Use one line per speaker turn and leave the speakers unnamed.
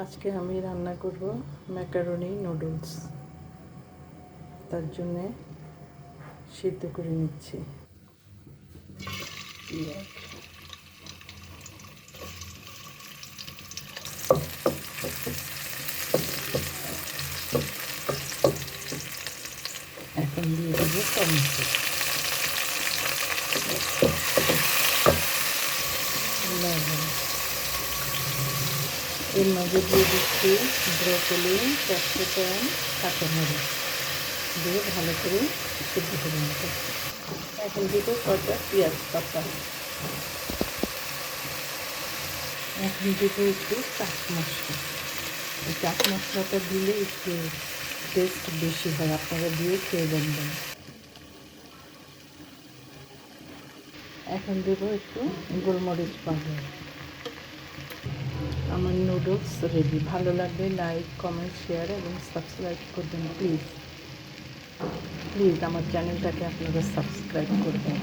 আজকে আমি রান্না করব ম্যাকারনি নুডলস। তার জন্যে সিদ্ধ করে নিচ্ছি পেঁয়াজ। এখন দিয়ে দেবো টমেটো, লবণ। এর মাঝে দিয়ে দিচ্ছি ব্রকলি, ক্যাপসিকাম, কাঁচামরিচ দিয়ে ভালো করে সিদ্ধ করে নিতে। এখন দেবো কটা পেঁয়াজ পাতা। এখন দেবো একটু চাট মশলা। এই চাট মশলাটা দিলে একটু টেস্ট বেশি হয়, আপনারা দিয়ে খেয়ে দেখবেন। এখন দেবো একটু গোলমরিচ পাউডার। আমার নুডলস রেডি। ভালো লাগলে লাইক, কমেন্ট, শেয়ার এবং সাবস্ক্রাইব করবেন প্লিজ। প্লিজ আমার চ্যানেলটাকে আপনারা সাবস্ক্রাইব করবেন।